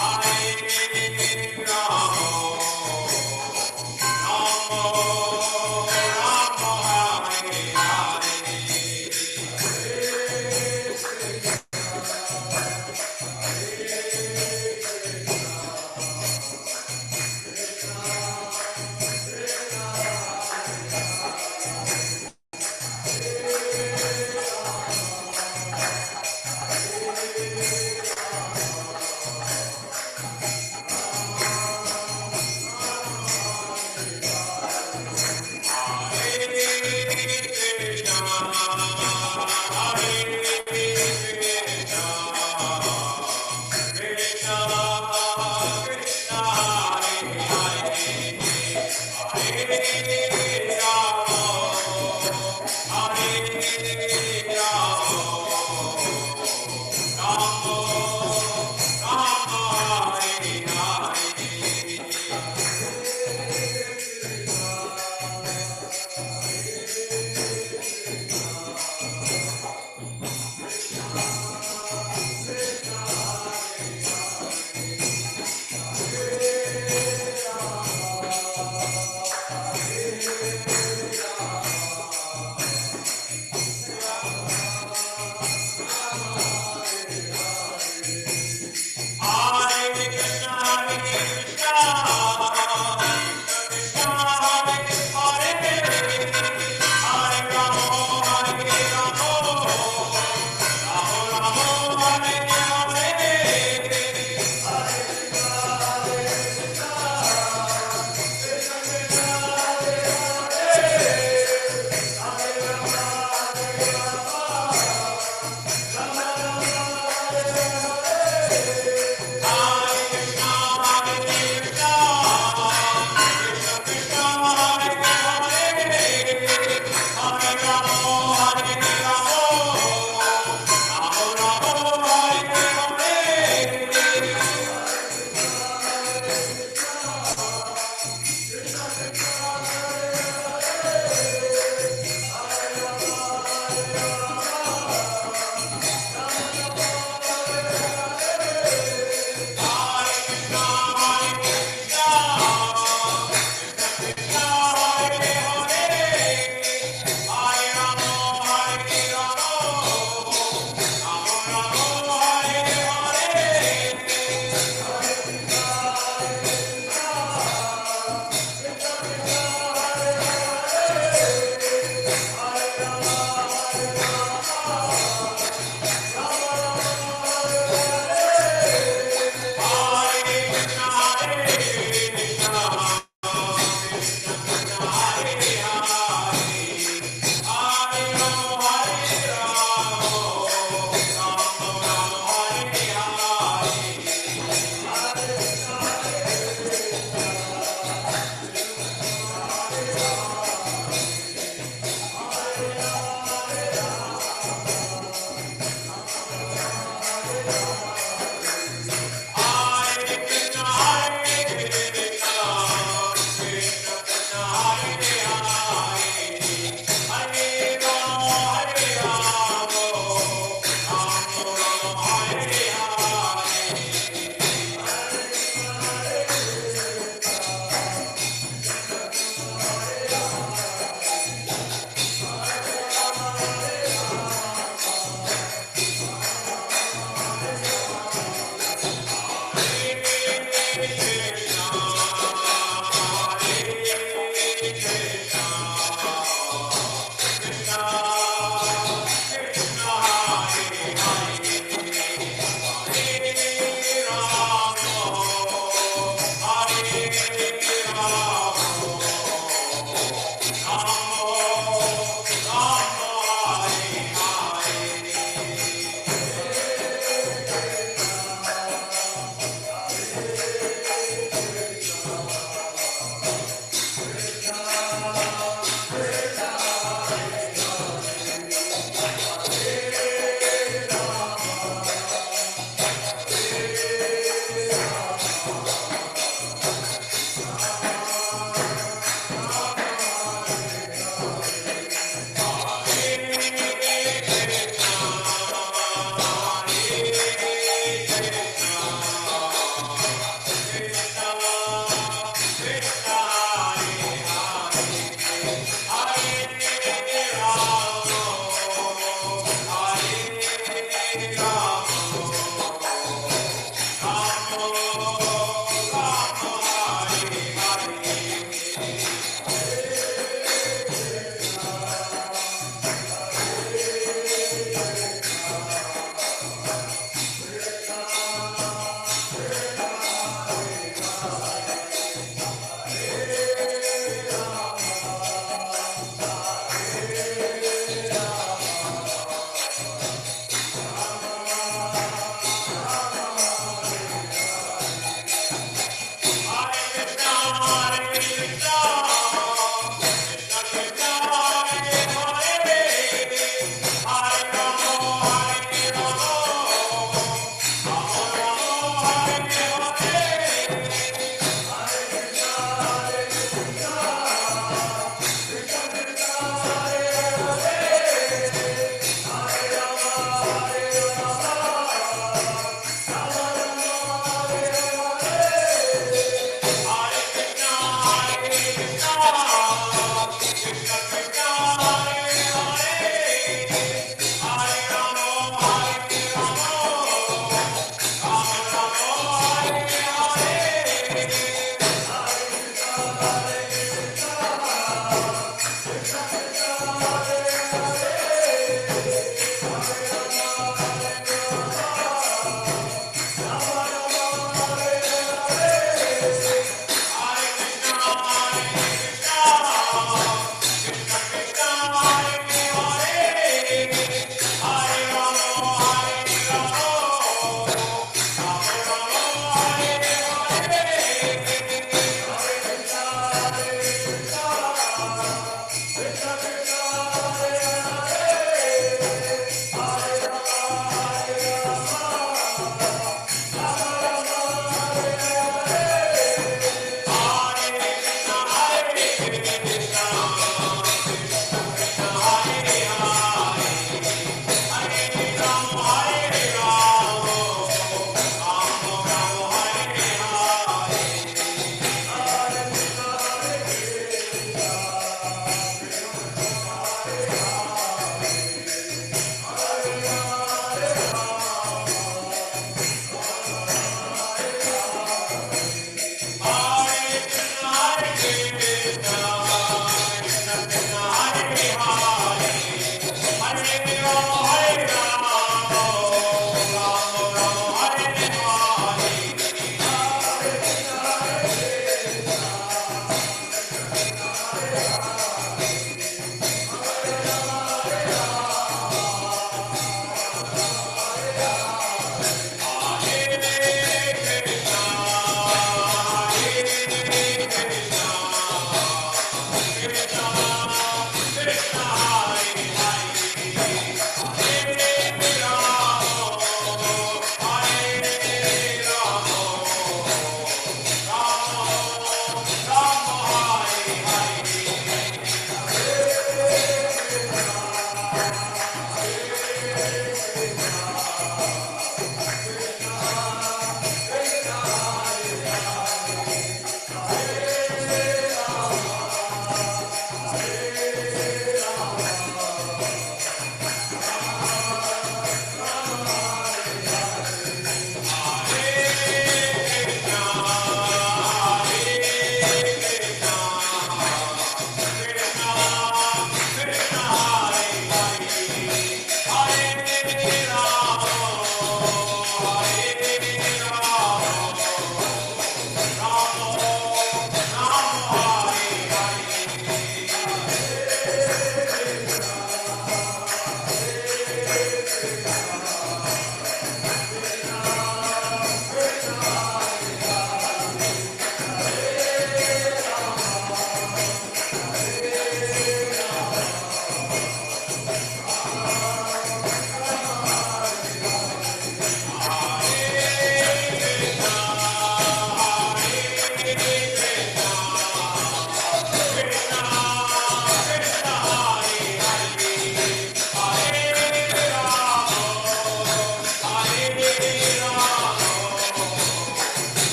Hare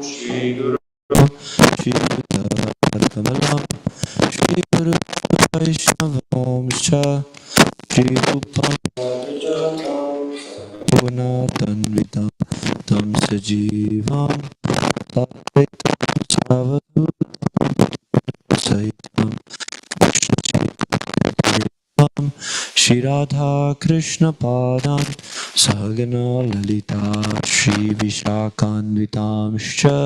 Shri Guru Shri Kamalam Shri Guru Vaishnavamscha Shri Rupam Gunatanvitam Tam Sajivam Tadaitam Savadutam Saitam Krishna Chaitanya Shri Radha Krishna Padam Sahagana Lalita Shri Vishakhanvitamscha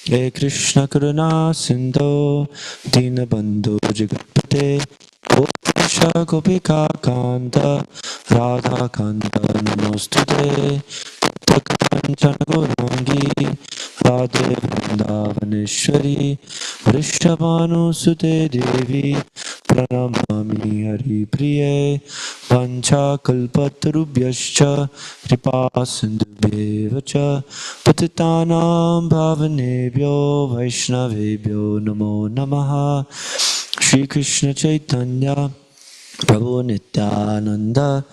He Krishna Karuna Sindhu Dinabandhu Jagatpate Gopesha Gopika Kanta Radha Kanta Namostute Takanchana Gaurangi Radhe Vrindavaneshwari Vrishabhanu Sute Devi Pranamami Hari Priye Vancha Kalpatarubhyascha Kripa Sindhubhyevacha Patitanam Bhavanebhyo Vaishnavebhyo Namo Namaha Shri Krishna Chaitanya Prabhu Nityananda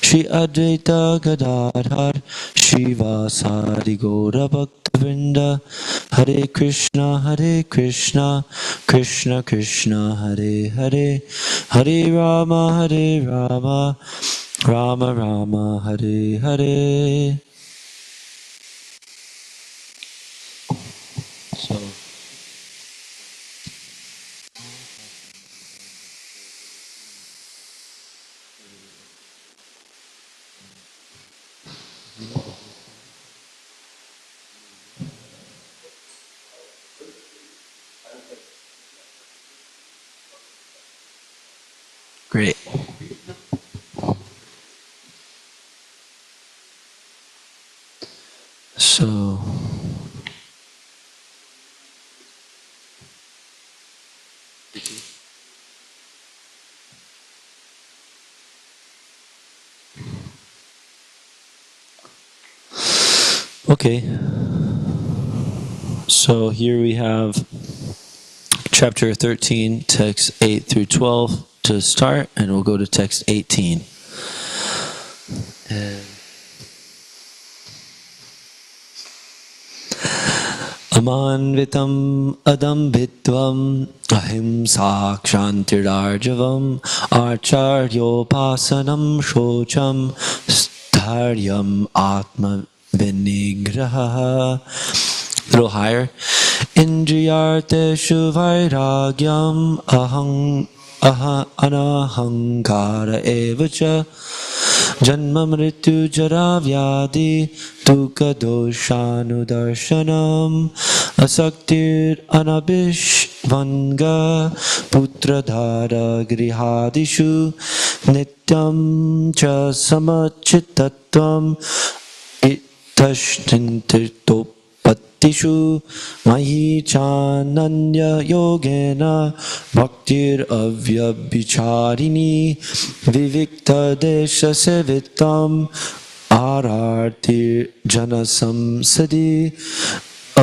Shri Advaita Gadadhar Shri Vasari Gaura Bhaktavinda Hare Krishna Krishna Krishna Hare Hare Hare Rama Rama Rama Hare Hare. So great. So okay. So here we have chapter 13, text 8 through 12 to start, and we'll go to text 18. And Amanvitam adambhitvam ahimsa kshantirarjavam acharyopasanam shocham stharyam atma vinigraha. Little higher. Indriyarteshu vairagyam anahankara evacha janma mritu jara vyadi dukkha doshanudarshanam asaktir anabhishvanga putradhara grihadishu nityam cha samachitatvam itashtintirtop Tishu mahi chananya yogena bhaktir avyabhicharini vivikta desha sevitam arartir janasam sadi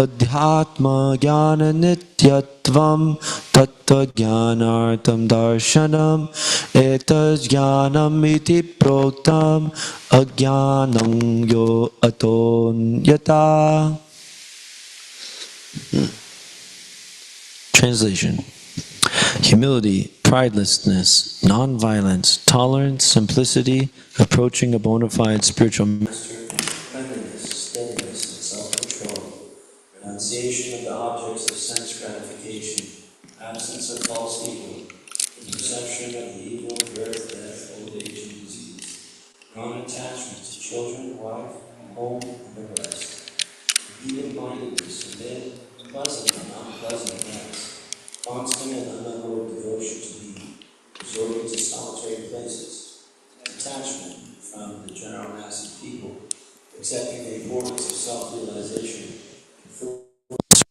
adhyatma jnana nityatvam tattva jnanartam darshanam etaj jnanam iti proktam ajnanam yo atonyata. Translation: humility, pridelessness, non-violence, tolerance, simplicity, approaching a bona fide spiritual master, friendliness, steadiness, and self-control, renunciation of the objects of sense gratification, absence of false ego, the perception of the evil of birth, death, old age, and disease, non-attachment to children, wife, home, and the rest, even-mindedness amid pleasant and unpleasant events, constant and unalloyed devotion to Thee, resorting to solitary places, detachment from the general mass of people, accepting the importance of self-realization,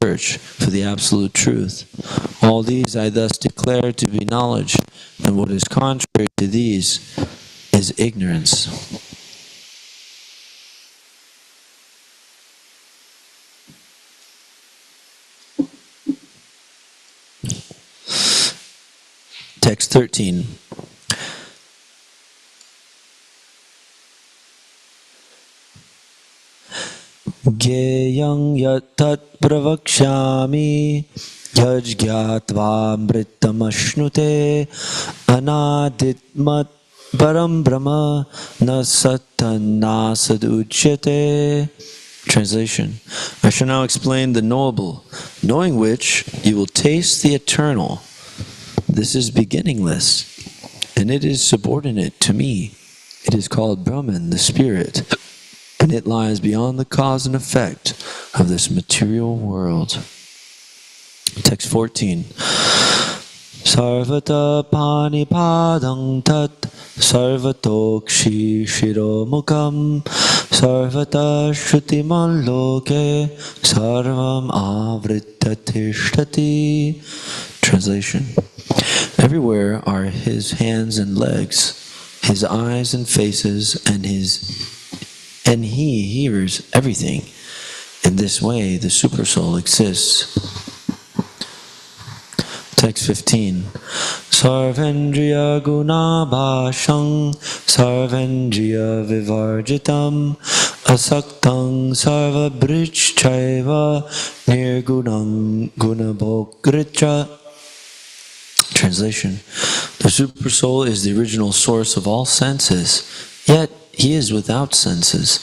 search for the absolute truth. All these I thus declare to be knowledge, and what is contrary to these is ignorance. Text 13. Gyeyang yatat pravakshyami yajgyatva mrittamashnute anaditmat param brahma na sattanasad uchyate. Translation. I shall now explain the knowable, knowing which you will taste the eternal. This is beginningless, and it is subordinate to me. It is called Brahman, the spirit, and it lies beyond the cause and effect of this material world. Text 14. Sarvata panipadang tat sarvatokshi shiromukam sarvata shrutimam loke sarvam avrittatishtati. Translation. Everywhere are his hands and legs, his eyes and faces, and he hears everything. In this way, the Supersoul exists. Text 15. Sarvendriya gunabhashang sarvendriya vivarjitam asaktam sarvabhrichchaiva nirgunam gunabhogritra. Translation. The Supersoul is the original source of all senses, yet he is without senses.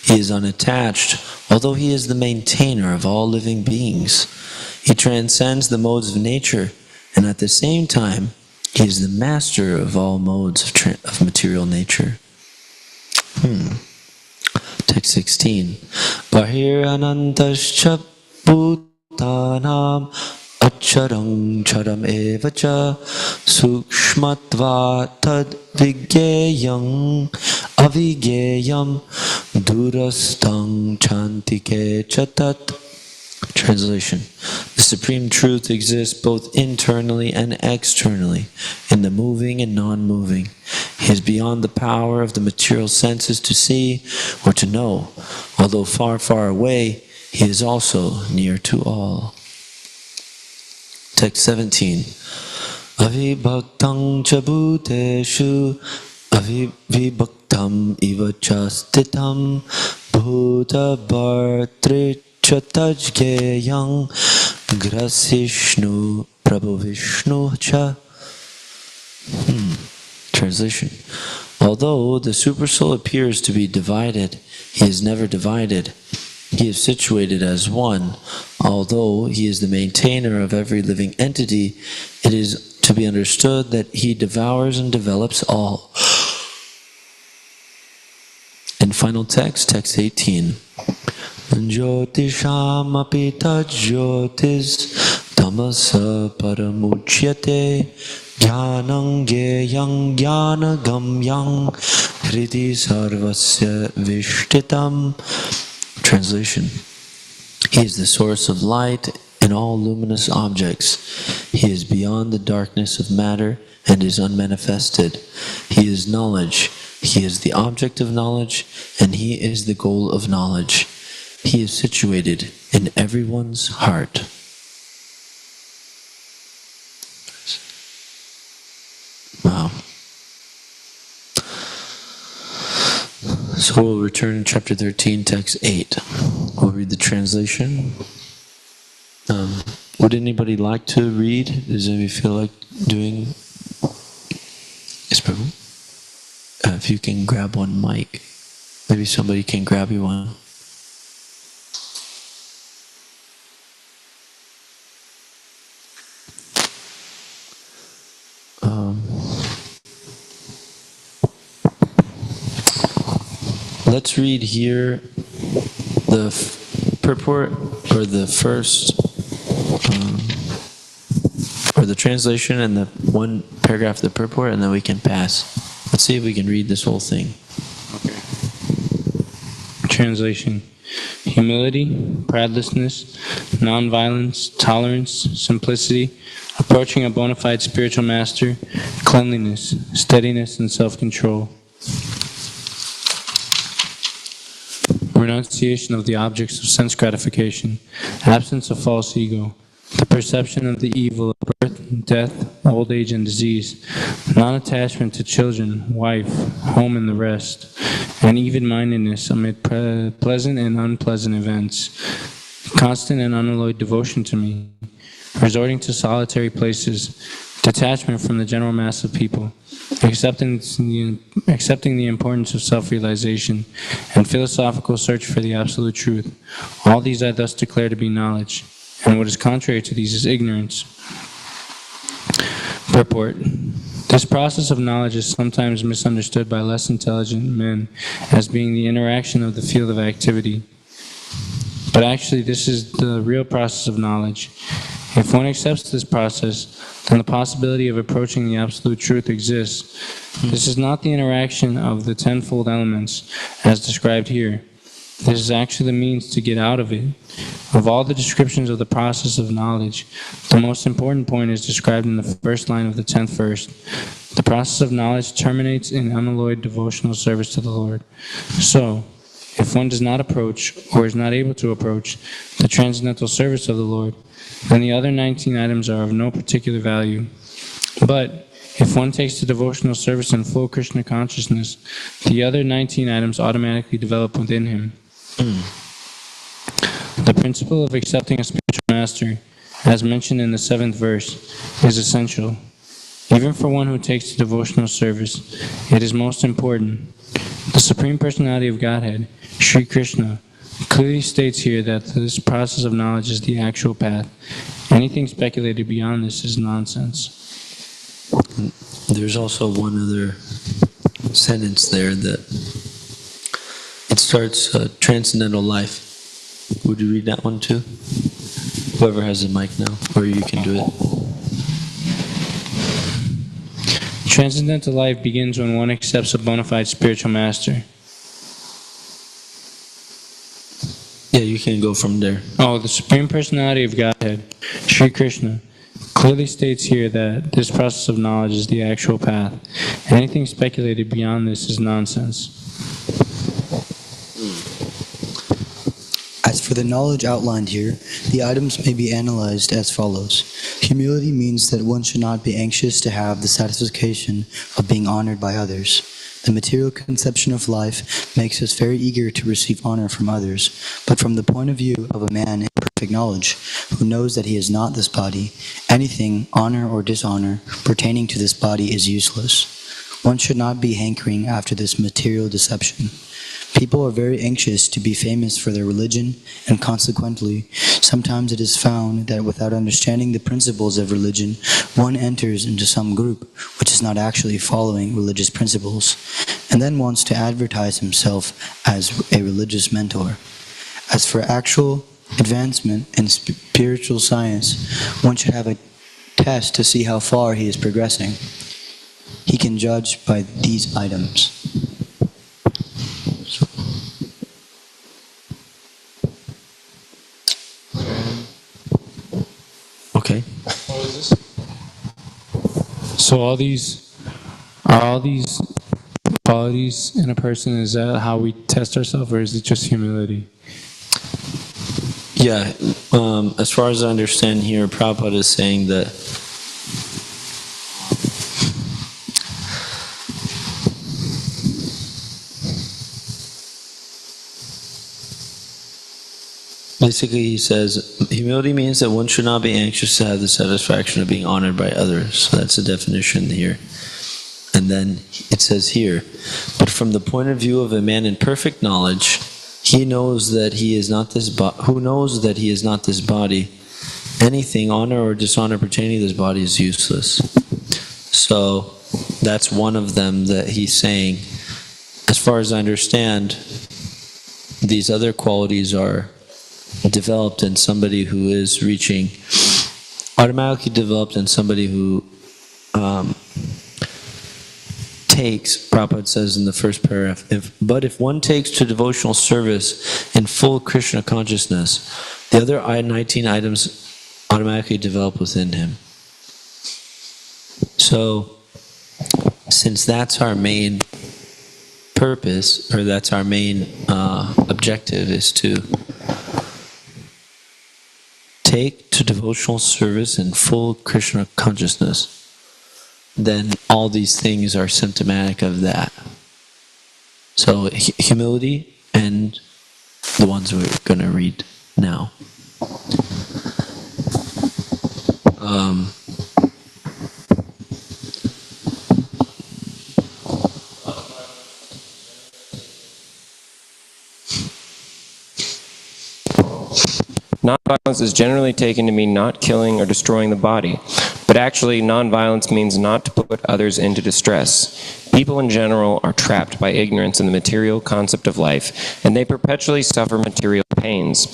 He is unattached, although he is the maintainer of all living beings. He transcends the modes of nature, and at the same time, he is the master of all modes of material nature. Text 16. Bahir anantascha bhutanam acharang charam evacha sukshmatva tad vigyayam avigayam durastang chantike chatat. Translation. The Supreme Truth exists both internally and externally, in the moving and non-moving. He is beyond the power of the material senses to see or to know. Although far, far away, he is also near to all. Text 17. Avibhaktang cha bhuteshu avibhaktam iva chastitam bhuta bhartrit chatajgeyang grasishnu prabhu vishnu cha. Translation. Although the Supersoul appears to be divided, he is never divided. He is situated as one. Although he is the maintainer of every living entity, it is to be understood that he devours and develops all. And final text, text 18. Jyotisham api tajyotis tamasa paramuchyate jnanam gyayam jnanagamyam hridi sarvasya vishtitam. Translation. He is the source of light in all luminous objects. He is beyond the darkness of matter and is unmanifested. He is knowledge. He is the object of knowledge, and he is the goal of knowledge. He is situated in everyone's heart. Wow. So we'll return to chapter 13, text 8. We'll read the translation. Would anybody like to read? Does anybody feel like doing? Yes, Prabhu. If you can grab one mic. Maybe somebody can grab you one. Let's read here the purport, or the first, or the translation and the one paragraph of the purport, and then we can pass. Let's see if we can read this whole thing. Okay. Translation. humility, pridelessness, nonviolence, tolerance, simplicity, approaching a bona fide spiritual master, cleanliness, steadiness, and self-control. Renunciation of the objects of sense gratification, absence of false ego, the perception of the evil of birth, death, old age, and disease, non-attachment to children, wife, home, and the rest, and even-mindedness amid pleasant and unpleasant events, constant and unalloyed devotion to me, resorting to solitary places, detachment from the general mass of people, accepting the importance of self-realization, and philosophical search for the absolute truth. All these I thus declare to be knowledge, and what is contrary to these is ignorance. Purport. This process of knowledge is sometimes misunderstood by less intelligent men as being the interaction of the field of activity. But actually, this is the real process of knowledge. If one accepts this process, then the possibility of approaching the absolute truth exists. This is not the interaction of the tenfold elements as described here. This is actually the means to get out of it. Of all the descriptions of the process of knowledge, the most important point is described in the first line of the 10th verse. The process of knowledge terminates in unalloyed devotional service to the Lord. So, if one does not approach, or is not able to approach, the transcendental service of the Lord, then the other 19 items are of no particular value. But if one takes the devotional service in full Krishna consciousness, the other 19 items automatically develop within him. The principle of accepting a spiritual master, as mentioned in the 7th verse, is essential. Even for one who takes the devotional service, it is most important. The Supreme Personality of Godhead, Sri Krishna, clearly states here that this process of knowledge is the actual path. Anything speculated beyond this is nonsense. There's also one other sentence there that it starts transcendental life. Would you read that one too? Whoever has the mic now, or you can do it. Transcendental life begins when one accepts a bona fide spiritual master. Yeah, you can go from there. Oh, the Supreme Personality of Godhead, Sri Krishna, clearly states here that this process of knowledge is the actual path. Anything speculated beyond this is nonsense. As for the knowledge outlined here, the items may be analyzed as follows. Humility means that one should not be anxious to have the satisfaction of being honored by others. The material conception of life makes us very eager to receive honor from others, but from the point of view of a man in perfect knowledge, who knows that he is not this body, anything, honor or dishonor, pertaining to this body is useless. One should not be hankering after this material deception. People are very anxious to be famous for their religion, and consequently, sometimes it is found that without understanding the principles of religion, one enters into some group which is not actually following religious principles, and then wants to advertise himself as a religious mentor. As for actual advancement in spiritual science, one should have a test to see how far he is progressing. He can judge by these items. Okay. What is this? So all these qualities in a person, is that how we test ourselves, or is it just humility? Yeah, as far as I understand here, Prabhupada is saying that basically he says, humility means that one should not be anxious to have the satisfaction of being honored by others. So that's the definition here. And then it says here, but from the point of view of a man in perfect knowledge, he knows that he is not this who knows that he is not this body. Anything, honor or dishonor pertaining to this body is useless. So that's one of them that he's saying. As far as I understand, these other qualities are developed in somebody who is reaching, automatically developed in somebody who takes, Prabhupada says in the first paragraph, but if one takes to devotional service in full Krishna consciousness, the other 19 items automatically develop within him. So, since that's our main purpose, or that's our main objective, is to take to devotional service in full Krishna consciousness, then all these things are symptomatic of that. So humility and the ones we're going to read now. Nonviolence is generally taken to mean not killing or destroying the body, but actually nonviolence means not to put others into distress. People in general are trapped by ignorance in the material concept of life, and they perpetually suffer material pains.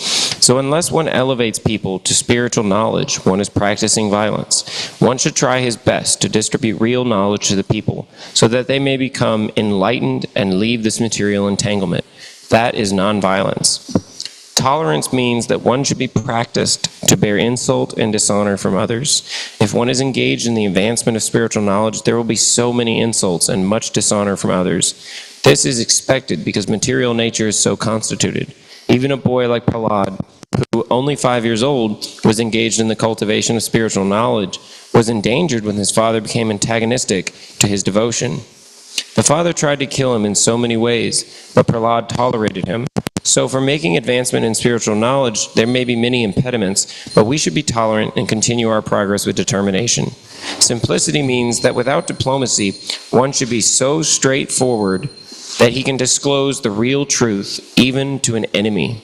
So unless one elevates people to spiritual knowledge, one is practicing violence. One should try his best to distribute real knowledge to the people, so that they may become enlightened and leave this material entanglement. That is nonviolence. Tolerance means that one should be practiced to bear insult and dishonor from others. If one is engaged in the advancement of spiritual knowledge, there will be so many insults and much dishonor from others. This is expected because material nature is so constituted. Even a boy like Prahlad, who only 5 years old was engaged in the cultivation of spiritual knowledge, was endangered when his father became antagonistic to his devotion. The father tried to kill him in so many ways, but Prahlad tolerated him. So for making advancement in spiritual knowledge, there may be many impediments, but we should be tolerant and continue our progress with determination. Simplicity means that without diplomacy, one should be so straightforward that he can disclose the real truth even to an enemy.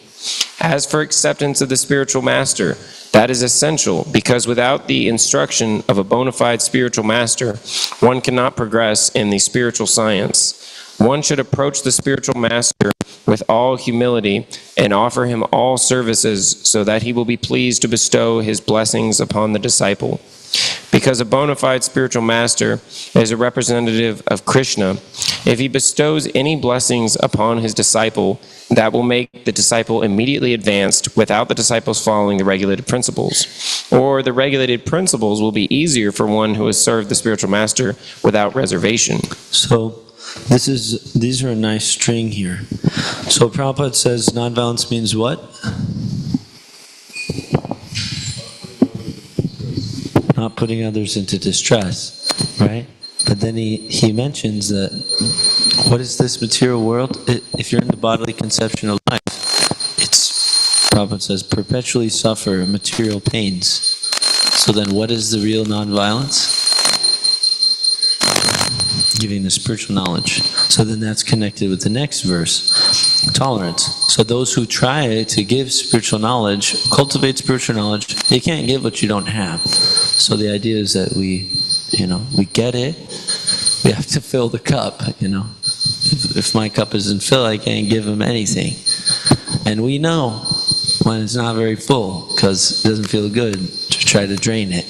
As for acceptance of the spiritual master, that is essential because without the instruction of a bona fide spiritual master, one cannot progress in the spiritual science. One should approach the spiritual master with all humility and offer him all services so that he will be pleased to bestow his blessings upon the disciple. Because a bona fide spiritual master is a representative of Krishna, if he bestows any blessings upon his disciple, that will make the disciple immediately advanced without the disciples following the regulated principles. Or the regulated principles will be easier for one who has served the spiritual master without reservation. So these are a nice string here. So Prabhupada says nonviolence means what? Not putting others into distress, right? But then he mentions that what is this material world? If you're in the bodily conception of life, it's, Prabhupada says, perpetually suffer material pains. So then what is the real nonviolence? Giving the spiritual knowledge. So then that's connected with the next verse, tolerance. So those who try to give spiritual knowledge, cultivate spiritual knowledge, they can't give what you don't have. So the idea is that we get it, we have to fill the cup, If my cup isn't filled, I can't give him anything. And we know when it's not very full, because it doesn't feel good to try to drain it,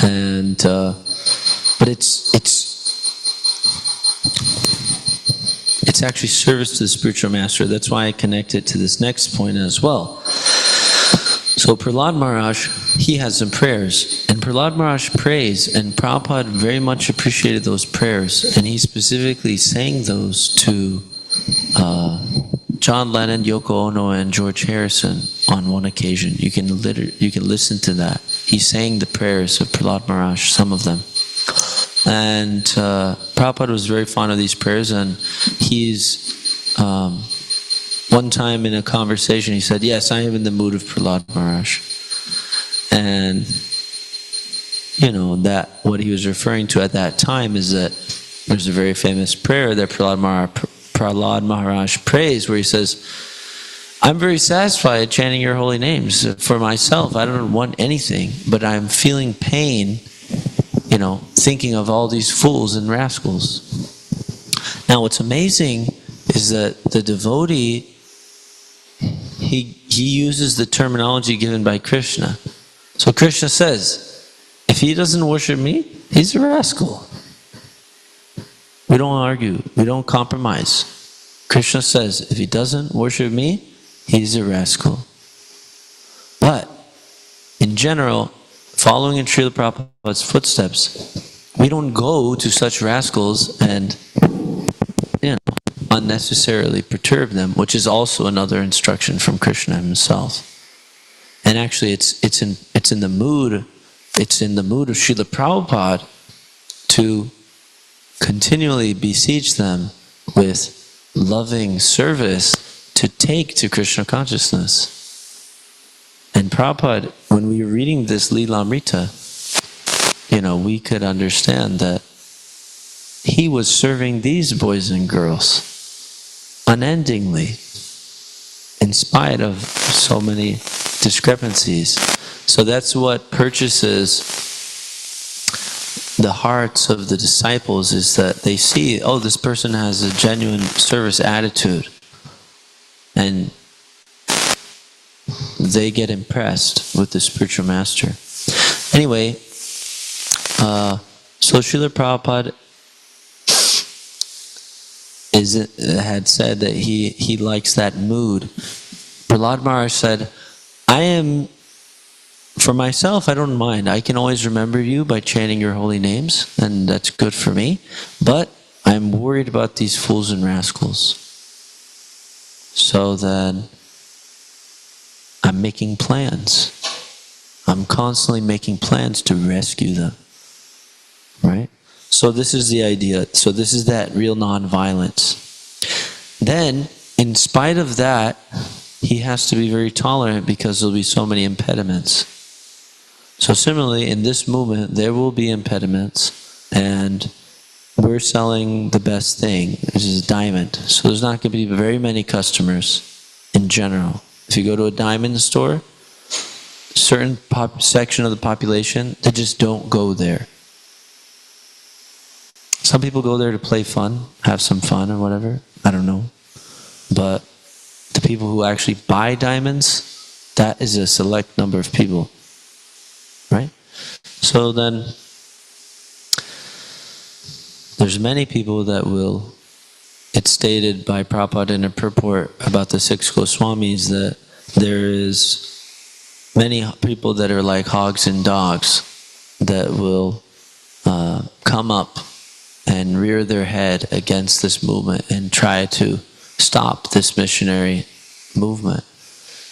And, but it's actually service to the spiritual master. That's why I connect it to this next point as well. So Prahlad Maharaj, he has some prayers, and Prahlad Maharaj prays, and Prabhupada very much appreciated those prayers, and he specifically sang those to John Lennon, Yoko Ono, and George Harrison on one occasion. You can listen to that. He sang the prayers of Prahlad Maharaj, some of them. And Prabhupada was very fond of these prayers, and he's, one time in a conversation, he said, yes, I am in the mood of Prahlad Maharaj. And, that what he was referring to at that time is that there's a very famous prayer that Prahlad Maharaj prays, where he says, I'm very satisfied chanting your holy names. For myself, I don't want anything, but I'm feeling pain, thinking of all these fools and rascals. Now, what's amazing is that the devotee, he uses the terminology given by Krishna. So Krishna says, if he doesn't worship me, he's a rascal. We don't argue. We don't compromise. Krishna says, if he doesn't worship me, he's a rascal. But, in general, following in Srila Prabhupada's footsteps, we don't go to such rascals and, unnecessarily perturb them, which is also another instruction from Krishna himself. And actually, it's in the mood of Srila Prabhupada to continually beseech them with loving service to take to Krishna consciousness. And Prabhupada, when we were reading this Lilamrita, we could understand that he was serving these boys and girls unendingly, in spite of so many discrepancies. So that's what purchases the hearts of the disciples, is that they see, oh, this person has a genuine service attitude. And they get impressed with the spiritual master. Anyway, so Srila Prabhupada had said that he likes that mood. Prahlad Maharaj said, for myself, I don't mind. I can always remember you by chanting your holy names, and that's good for me. But I'm worried about these fools and rascals. So then I'm making plans. I'm constantly making plans to rescue them. Right? So this is the idea. So this is that real non-violence. Then, in spite of that, he has to be very tolerant because there'll be so many impediments. So similarly, in this movement, there will be impediments, and we're selling the best thing, which is a diamond. So there's not going to be very many customers in general. If you go to a diamond store, certain section of the population, they just don't go there. Some people go there to play fun, have some fun or whatever, I don't know. But the people who actually buy diamonds, that is a select number of people. Right? So then, there's many people that will, it's stated by Prabhupada in a purport about the six Goswamis that there is many people that are like hogs and dogs that will come up and rear their head against this movement and try to stop this missionary movement.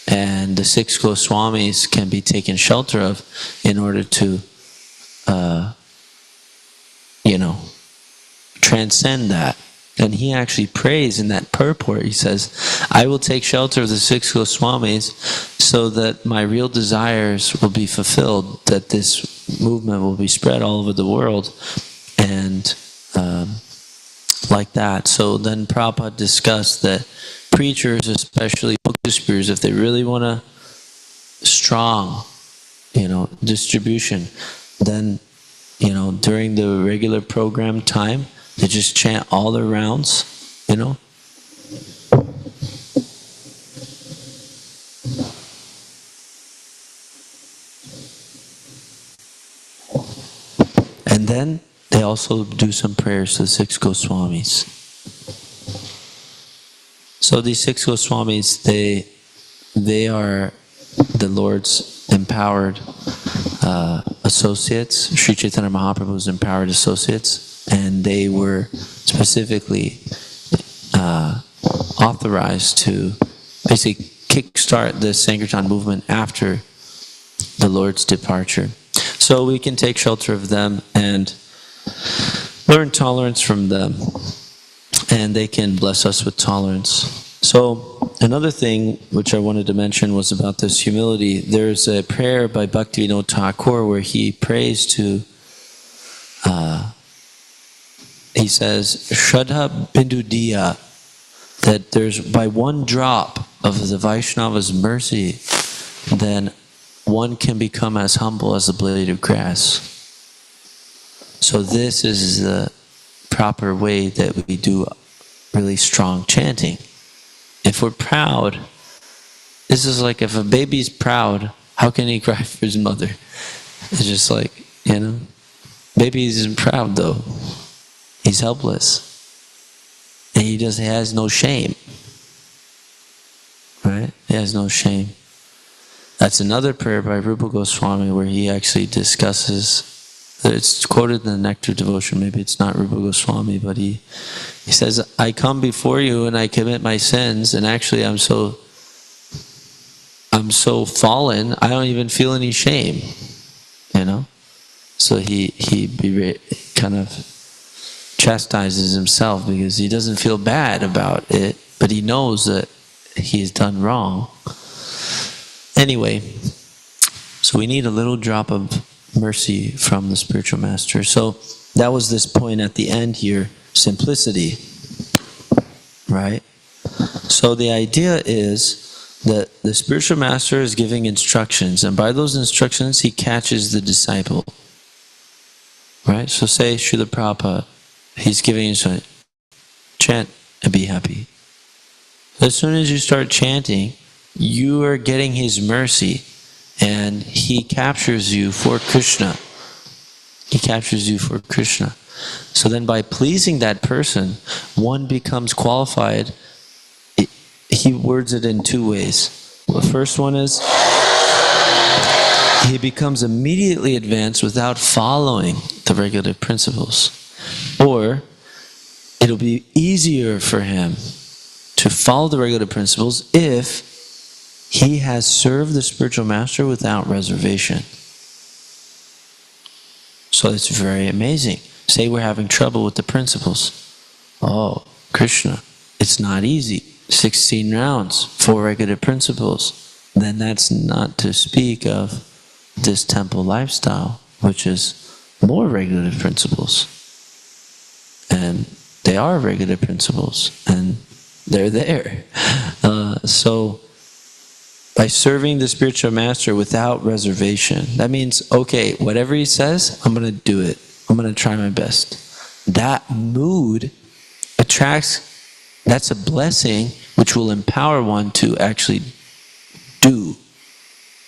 And the six Goswamis can be taken shelter of in order to, transcend that. And he actually prays in that purport, he says, I will take shelter of the six Goswamis so that my real desires will be fulfilled, that this movement will be spread all over the world, and like that. So then Prabhupada discussed that preachers, especially Bhakti-spears, if they really want a strong, distribution, then, during the regular program time, they just chant all their rounds, And then they also do some prayers to the six Goswamis. So these six Goswamis, they are the Lord's empowered associates, Sri Chaitanya Mahaprabhu's empowered associates, and they were specifically authorized to basically kickstart the Sankirtan movement after the Lord's departure. So we can take shelter of them and learn tolerance from them, and they can bless us with tolerance. So another thing which I wanted to mention was about this humility. There's a prayer by Bhaktivinoda Thakur where he prays to, he says, Shraddha Bindudiya, that there's by one drop of the Vaishnava's mercy, then one can become as humble as a blade of grass. So this is the proper way that we do really strong chanting. If we're proud, this is like if a baby's proud, how can he cry for his mother? It's just like, baby isn't proud though. He's helpless. And he has no shame. Right? He has no shame. That's another prayer by Rupa Goswami where he actually discusses, it's quoted in the Nectar Devotion, maybe it's not Rupa Goswami, but he says, I come before you and I commit my sins, and actually I'm so fallen, I don't even feel any shame. You know? So he kind of chastises himself because he doesn't feel bad about it, but he knows that he's done wrong. Anyway, so we need a little drop of mercy from the spiritual master. So that was this point at the end here, simplicity, right? So the idea is that the spiritual master is giving instructions, and by those instructions he catches the disciple, right? So say Srila Prabhupada, he's giving instructions, chant and be happy. As soon as you start chanting, you are getting his mercy, and he captures you for Krishna. He captures you for Krishna. So then by pleasing that person, one becomes qualified. He words it in two ways. The first one is, he becomes immediately advanced without following the regulative principles. Or, it'll be easier for him to follow the regulative principles if he has served the spiritual master without reservation. So it's very amazing. Say we're having trouble with the principles. Oh, Krishna, it's not easy. 16 rounds, 4 regulative principles. Then that's not to speak of this temple lifestyle, which is more regulative principles. And they are regulative principles, and they're there. So by serving the spiritual master without reservation, that means, okay, whatever he says, I'm going to do it. I'm going to try my best. That mood attracts, that's a blessing which will empower one to actually do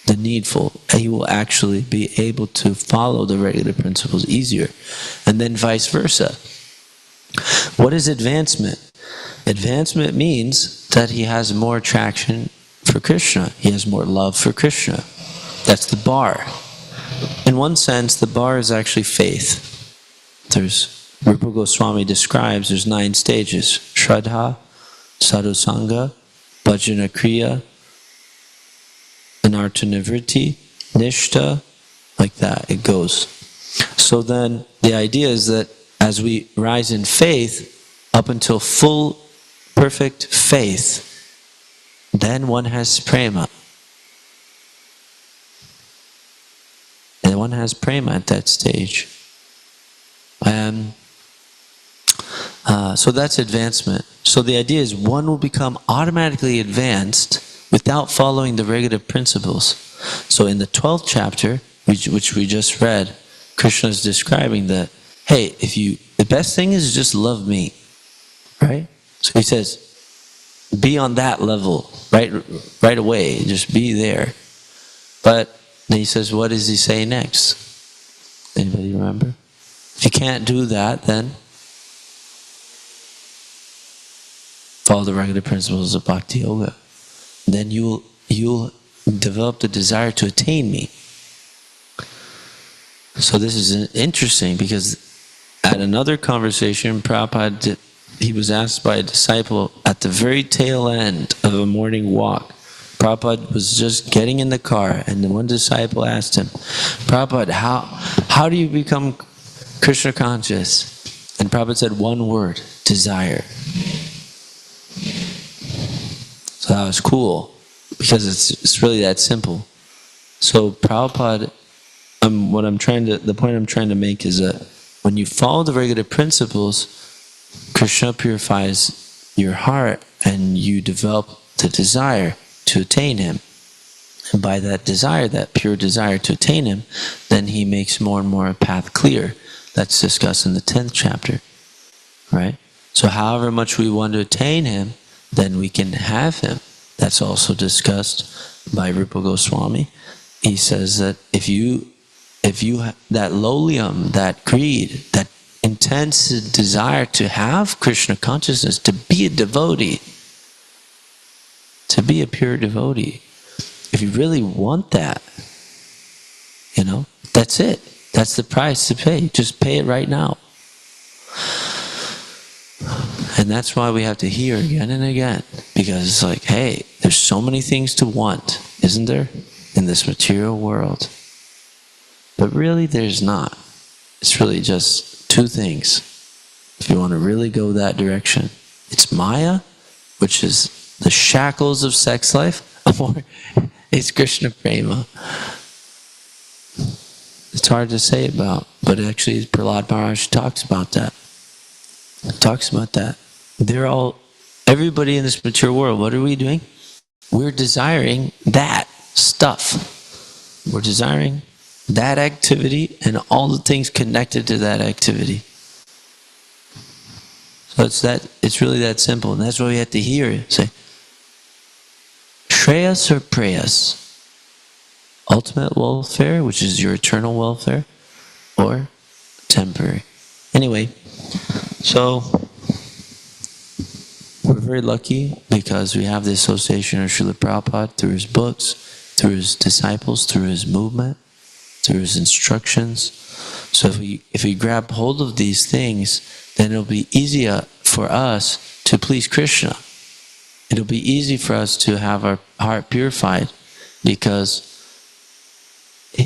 the needful. And he will actually be able to follow the regulative principles easier. And then vice versa. What is advancement? Advancement means that he has more attraction for Krishna. He has more love for Krishna. That's the bar. In one sense, the bar is actually faith. Rupa Goswami describes there's 9 stages. Shraddha, Sadhusanga, Bhajana Kriya, Anartha Nivritti, Nishtha, like that, it goes. So then the idea is that as we rise in faith, up until full, perfect faith, then one has prema. And one has prema at that stage. And so that's advancement. So the idea is one will become automatically advanced without following the regulative principles. So in the 12th chapter, which we just read, Krishna is describing that, hey, the best thing is just love me, right? So he says, be on that level, right away, just be there. But then he says, what does he say next? Anybody remember? If you can't do that, then follow the regulative principles of Bhakti Yoga. Then you'll develop the desire to attain me. So this is interesting because at another conversation, Prabhupada he was asked by a disciple at the very tail end of a morning walk. Prabhupada was just getting in the car, and the one disciple asked him, Prabhupada, how do you become Krishna conscious? And Prabhupada said one word, desire. So that was cool, because it's really that simple. So Prabhupada, the point I'm trying to make is that when you follow the regulative principles, Krishna purifies your heart and you develop the desire to attain him. And by that desire, that pure desire to attain him, then he makes more and more a path clear. That's discussed in the 10th chapter, right? So however much we want to attain him, then we can have him. That's also discussed by Rupa Goswami. He says that if you that lolium, that greed, that intense desire to have Krishna consciousness, to be a devotee, to be a pure devotee, if you really want that, that's it. That's the price to pay. Just pay it right now. And that's why we have to hear again and again. Because it's like, hey, there's so many things to want, isn't there? In this material world. But really, there's not. It's really just two things. If you want to really go that direction. It's Maya, which is the shackles of sex life, or it's Krishna Prema. It's hard to say about, but actually Prahlad Maharaj talks about that. Everybody in this mature world, what are we doing? We're desiring that stuff. We're desiring that activity and all the things connected to that activity. So it's really that simple. And that's why we have to hear, say, Shreyas or Preyas? Ultimate welfare, which is your eternal welfare, or temporary. Anyway, so we're very lucky because we have the association of Srila Prabhupada through his books, through his disciples, through his movement, through his instructions. So if we grab hold of these things, then it'll be easier for us to please Krishna. It'll be easy for us to have our heart purified, because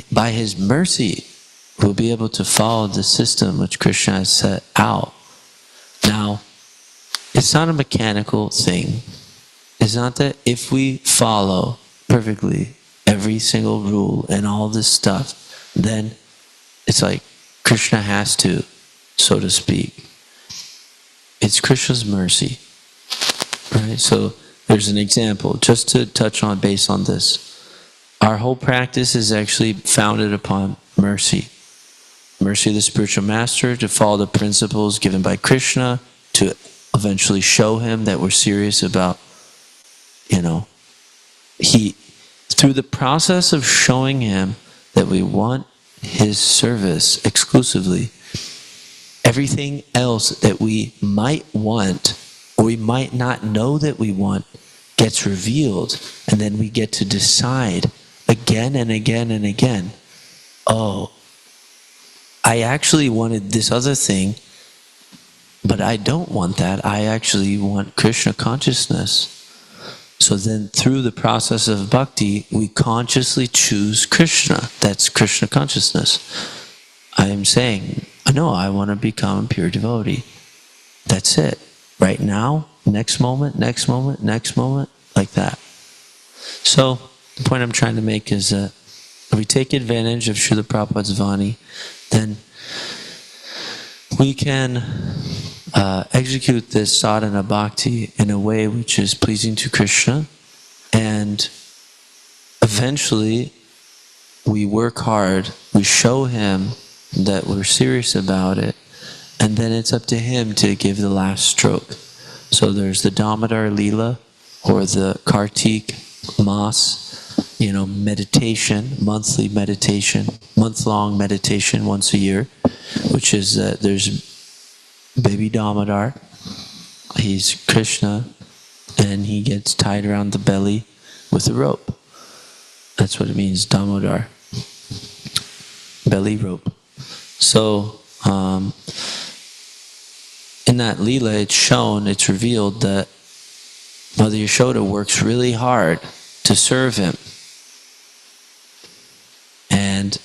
by his mercy, we'll be able to follow the system which Krishna has set out. Now, it's not a mechanical thing. It's not that if we follow perfectly every single rule and all this stuff, then it's like Krishna has to, so to speak. It's Krishna's mercy. Right? So there's an example, just to touch on base on this. Our whole practice is actually founded upon mercy. Mercy of the spiritual master, to follow the principles given by Krishna, to eventually show him that we're serious about, through the process of showing him that we want his service exclusively, everything else that we might want, or we might not know that we want, gets revealed, and then we get to decide again and again and again, oh, I actually wanted this other thing, but I don't want that. I actually want Krishna consciousness. So then through the process of bhakti, we consciously choose Krishna. That's Krishna consciousness. I am saying, no, I want to become a pure devotee. That's it. Right now, next moment, next moment, next moment, like that. So the point I'm trying to make is that if we take advantage of Srila Prabhupada's Vani, then we can execute this sadhana bhakti in a way which is pleasing to Krishna, and eventually we work hard, we show him that we're serious about it, and then it's up to him to give the last stroke. So there's the Damodar Leela, or the Kartik Mas, meditation, monthly meditation, month-long meditation once a year, which is that there's baby Damodar, he's Krishna, and he gets tied around the belly with a rope. That's what it means, Damodar, belly rope. So, in that Leela, it's revealed that Mother Yashoda works really hard to serve him. And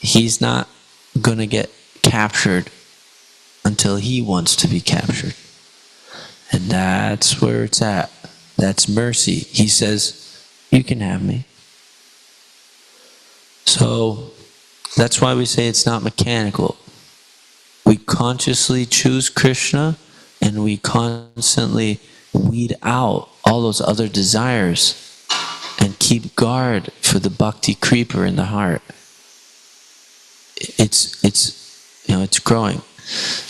he's not going to get captured until he wants to be captured. And that's where it's at. That's mercy. He says, you can have me. So that's why we say it's not mechanical. We consciously choose Krishna, and we constantly weed out all those other desires and keep guard for the bhakti creeper in the heart. It's growing.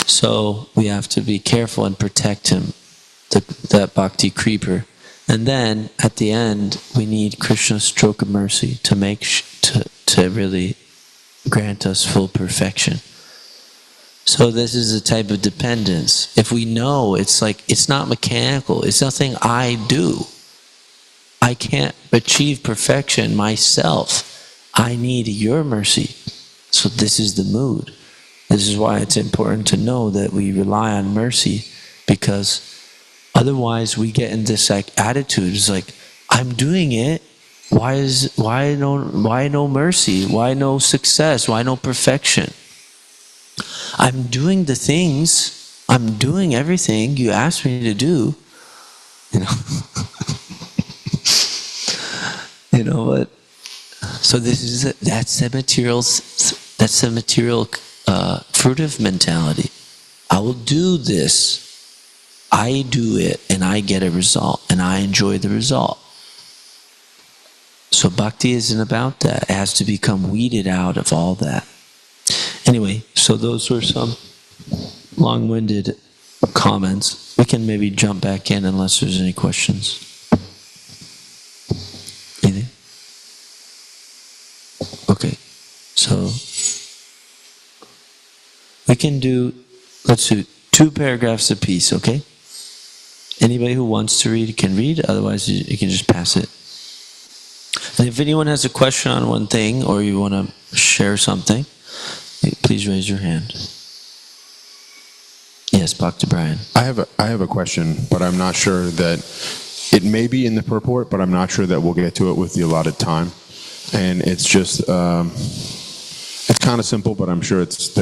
So we have to be careful and protect him, that bhakti creeper. And then at the end, we need Krishna's stroke of mercy to really grant us full perfection. So this is a type of dependence. If we know, it's like, it's not mechanical. It's nothing I do. I can't achieve perfection myself. I need your mercy. So this is the mood. This is why it's important to know that we rely on mercy, because otherwise we get in this like attitude. It's like, I'm doing it. Why no mercy? Why no success? Why no perfection? I'm doing the things. I'm doing everything you asked me to do. You know. You know what? So that's the material fruitive mentality. I will do this. I do it, and I get a result, and I enjoy the result. So bhakti isn't about that. It has to become weeded out of all that. Anyway, so those were some long-winded comments. We can maybe jump back in unless there's any questions. Anything? Okay, so we can do, let's do 2 paragraphs apiece, okay? Anybody who wants to read can read, otherwise you can just pass it. And if anyone has a question on one thing, or you want to share something, please raise your hand. Yes, Dr. Brian. I have a question, but I'm not sure that it may be in the purport, but I'm not sure that we'll get to it with the allotted time. And it's just it's kind of simple, but I'm sure it's.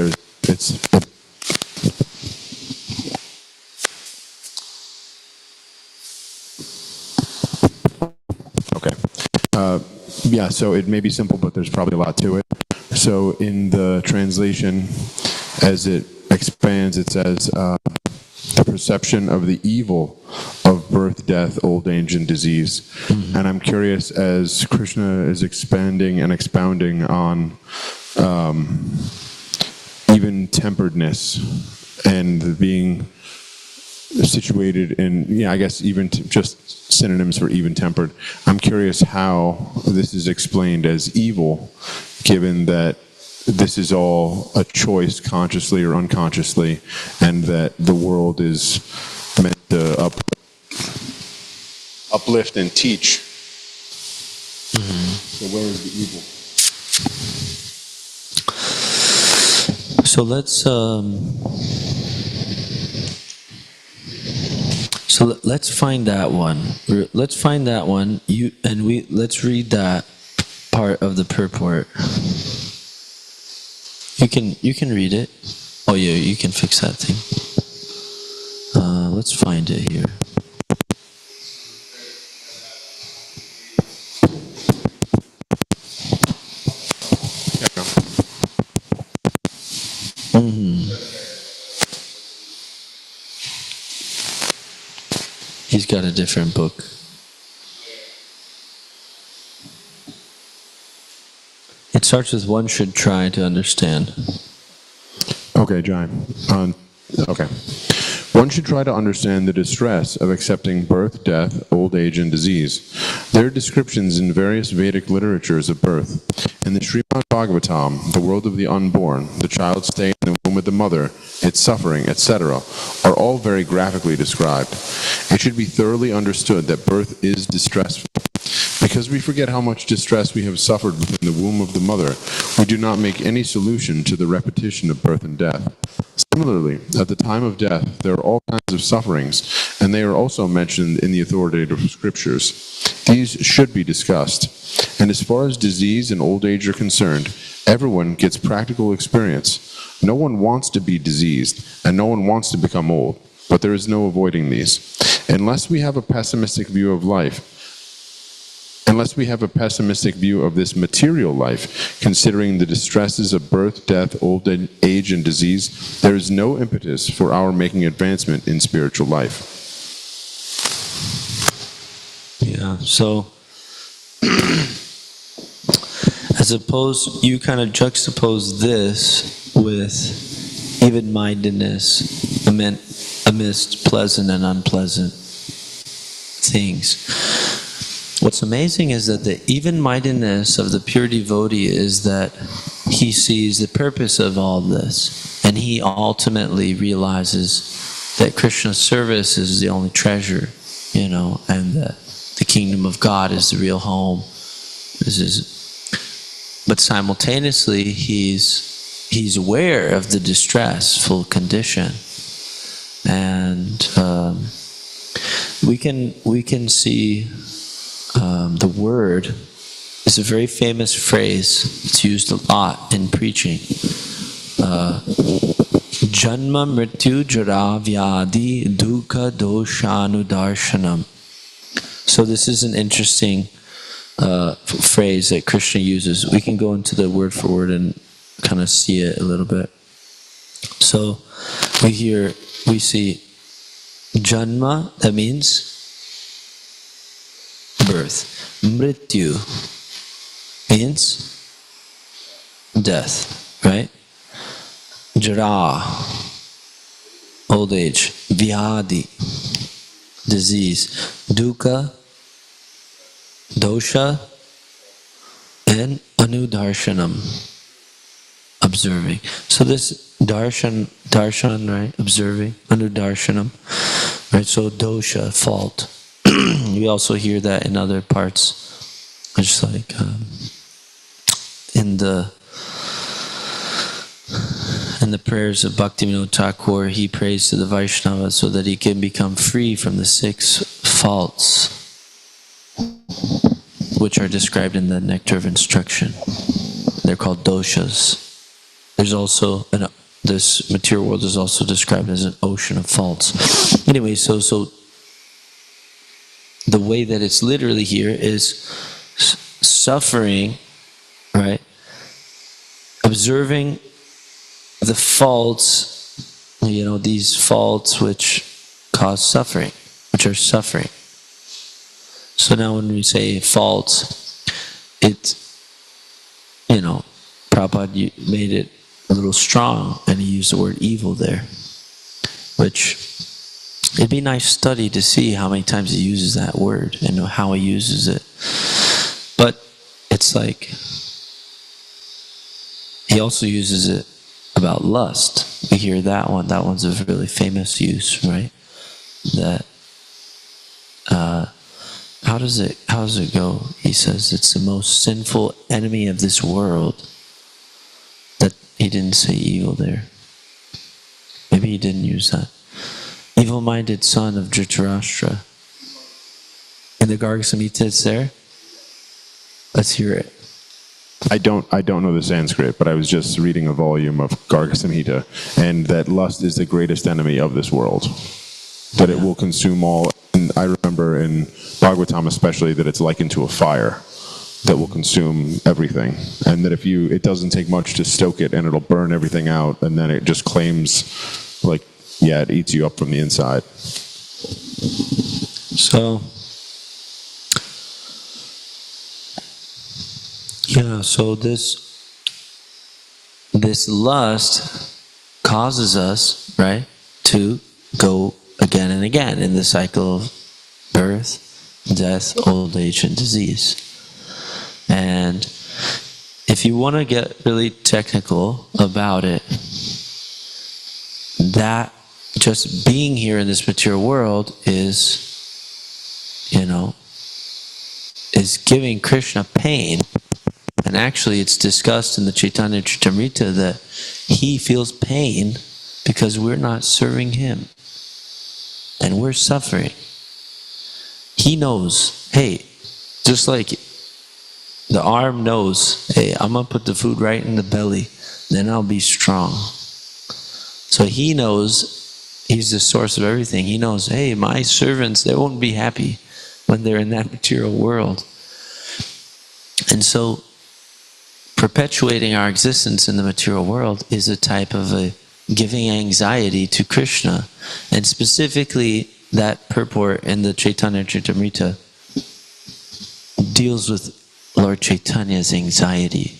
Okay. Yeah, so it may be simple, but there's probably a lot to it. So in the translation, as it expands, it says, the perception of the evil of birth, death, old age, and disease. Mm-hmm. And I'm curious, as Krishna is expanding and expounding on even-temperedness and being situated in, I guess even just synonyms for even-tempered. I'm curious how this is explained as evil, given that this is all a choice, consciously or unconsciously, and that the world is meant to uplift and teach. Mm-hmm. So where is the evil? So let's find that one. Let's find that one. Let's read that part of the purport. You can read it. Oh yeah, you can fix that thing. Let's find it here. He's got a different book. It starts with one should try to understand. Okay, John. Okay. One should try to understand the distress of accepting birth, death, old age, and disease. There are descriptions in various Vedic literatures of birth. In the Srimad Bhagavatam, the world of the unborn, the child's stay in the womb of the mother, its suffering, etc., are all very graphically described. It should be thoroughly understood that birth is distressful. Because we forget how much distress we have suffered within the womb of the mother, we do not make any solution to the repetition of birth and death. Similarly, at the time of death, there are all kinds of sufferings, and they are also mentioned in the authoritative scriptures. These should be discussed. And as far as disease and old age are concerned, everyone gets practical experience. No one wants to be diseased, and no one wants to become old, but there is no avoiding these. Unless we have a pessimistic view of life, unless we have a pessimistic view of this material life, considering the distresses of birth, death, old age, and disease, there is no impetus for our making advancement in spiritual life. Yeah, so as opposed, you kind of juxtapose this with even-mindedness amidst pleasant and unpleasant things. What's amazing is that the even-mindedness of the pure devotee is that he sees the purpose of all this. And he ultimately realizes that Krishna's service is the only treasure, and that the kingdom of God is the real home. But simultaneously, he's aware of the distressful condition, and we can see the word is a very famous phrase. It's used a lot in preaching. Janma mrityu jara vyadi dukkha doshanudarshanam. So this is an interesting phrase that Krishna uses. We can go into the word for word and kind of see it a little bit. So we see janma, that means birth. Mrityu means death, right? Jara, old age. Vyadi, disease. Dukkha, dosha, and anudarshanam, observing. So this darshan, right, observing, anudarshanam, right, so dosha, fault. We also hear that in other parts, just like in the prayers of Bhaktivinoda Thakur, he prays to the Vaishnava so that he can become free from the 6 faults, which are described in the Nectar of Instruction. They're called doshas. There's also this material world is also described as an ocean of faults. Anyway, so the way that it's literally here is suffering, right? Observing the faults, these faults which cause suffering, which are suffering. So now when we say faults, it's, Prabhupada made it a little strong, and he used the word evil there, which it'd be a nice study to see how many times he uses that word and how he uses it. But it's like, he also uses it about lust. We hear that one. That one's a really famous use, right? That, how does it go? He says it's the most sinful enemy of this world. That he didn't say evil there. Maybe he didn't use that. Evil-minded son of Dhritarashtra. In the Garga Samhita, it's there. Let's hear it. I don't know the Sanskrit, but I was just reading a volume of Garga Samhita, and that lust is the greatest enemy of this world. That it will consume all. And I remember in Bhagavatam especially that it's likened to a fire that will consume everything, and that it doesn't take much to stoke it, and it'll burn everything out, and then it just claims, it eats you up from the inside. So, so this lust causes us, right, to go again and again in the cycle of birth, death, old age, and disease. And if you want to get really technical about it, that just being here in this material world is giving Krishna pain. And actually it's discussed in the Chaitanya Charitamrita that he feels pain because we're not serving him. And we're suffering. He knows, hey, just like the arm knows, hey, I'm going to put the food right in the belly, then I'll be strong. So he knows he's the source of everything. He knows, hey, my servants, they won't be happy when they're in that material world. And so perpetuating our existence in the material world is a type of a giving anxiety to Krishna. And specifically, that purport in the Chaitanya Charitamrita deals with Lord Chaitanya's anxiety.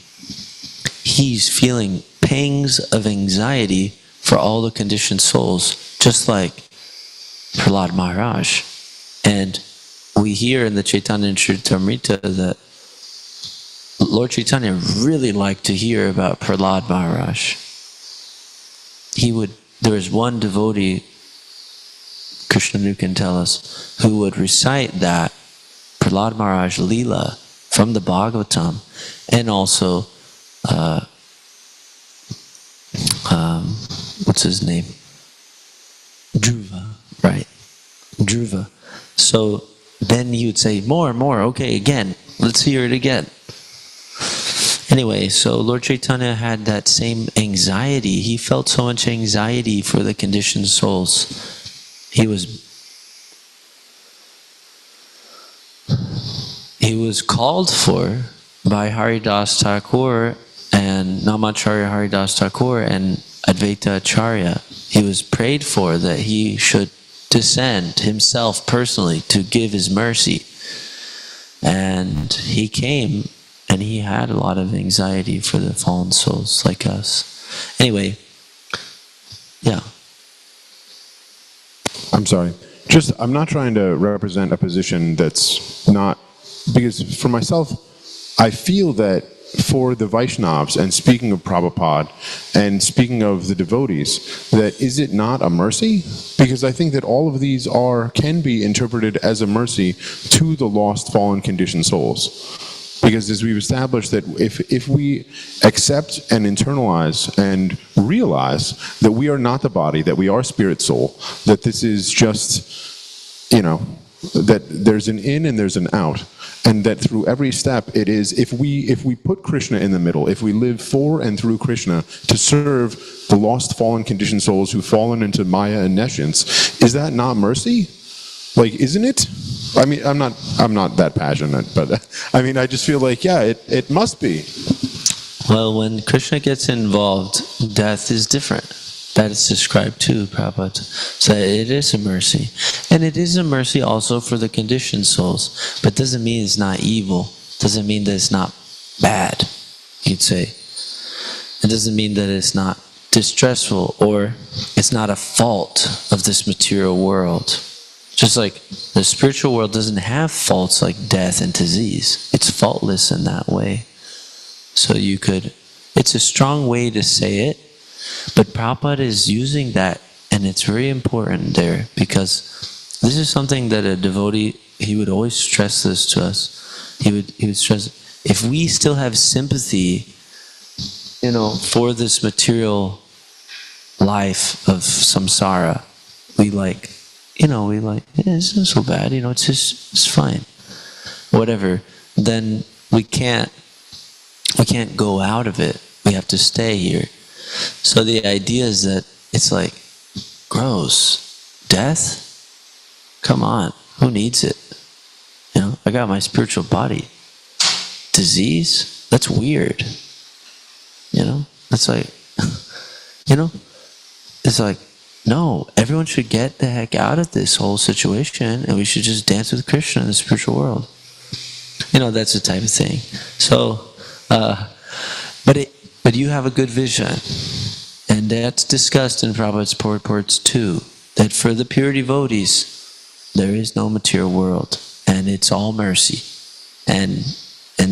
He's feeling pangs of anxiety for all the conditioned souls, just like Prahlad Maharaj. And we hear in the Chaitanya Charitamrita that Lord Chaitanya really liked to hear about Prahlad Maharaj. there was one devotee, Krishna can tell us, who would recite that Prahlad Maharaj Leela from the Bhagavatam, and also, what's his name? Dhruva, right? Dhruva. So then he would say, more, okay, again, let's hear it again. Anyway, so Lord Chaitanya had that same anxiety. He felt so much anxiety for the conditioned souls. He was called for by Haridas Thakur and Namacharya Haridas Thakur and Advaita Acharya. He was prayed for that he should descend himself personally to give his mercy. And he came, and he had a lot of anxiety for the fallen souls like us. Anyway, yeah. I'm sorry. I'm not trying to represent a position that's not, because for myself, I feel that for the Vaishnavas, and speaking of Prabhupada, and speaking of the devotees, that is it not a mercy? Because I think that all of these can be interpreted as a mercy to the lost, fallen, conditioned souls. Because as we've established that if we accept and internalize and realize that we are not the body, that we are spirit soul, that this is just, that there's an in and there's an out, and that through every step it is, if we put Krishna in the middle, if we live for and through Krishna to serve the lost, fallen, conditioned souls who've fallen into Maya and nescience, is that not mercy? Like, isn't it? I mean, I'm not that passionate, but I mean, I just feel like, yeah, it must be. Well, when Krishna gets involved, death is different. That is described too, Prabhupada. So it is a mercy. And it is a mercy also for the conditioned souls. But doesn't mean it's not evil. Doesn't mean that it's not bad, you'd say. It doesn't mean that it's not distressful or it's not a fault of this material world. Just like the spiritual world doesn't have faults like death and disease. It's faultless in that way. So it's a strong way to say it, but Prabhupada is using that, and it's very important there, because this is something that a devotee, he would always stress this to us. He would stress, if we still have sympathy, for this material life of samsara, it's not so bad, it's fine. Whatever, then we can't go out of it. We have to stay here. So the idea is that it's like, gross. Death? Come on, who needs it? I got my spiritual body. Disease? That's weird. That's like, it's like, no, everyone should get the heck out of this whole situation, and we should just dance with Krishna in the spiritual world. That's the type of thing. So, but you have a good vision, and that's discussed in Prabhupada's purports too, that for the pure devotees, there is no material world, and it's all mercy. And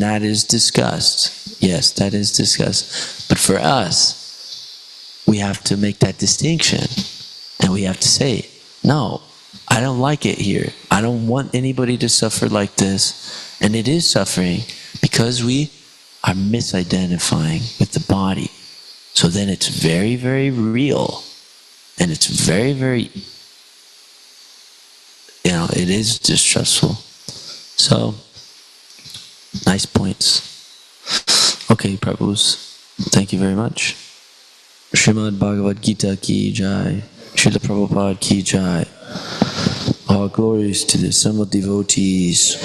that is discussed. Yes, that is discussed. But for us, we have to make that distinction. And we have to say, no, I don't like it here. I don't want anybody to suffer like this. And it is suffering because we are misidentifying with the body. So then it's very, very real. And it's very, very, it is distressful. So, nice points. Okay, Prabhus, thank you very much. Srimad Bhagavad Gita ki jai. Srila Prabhupada ki jai. All glories to the assembled devotees.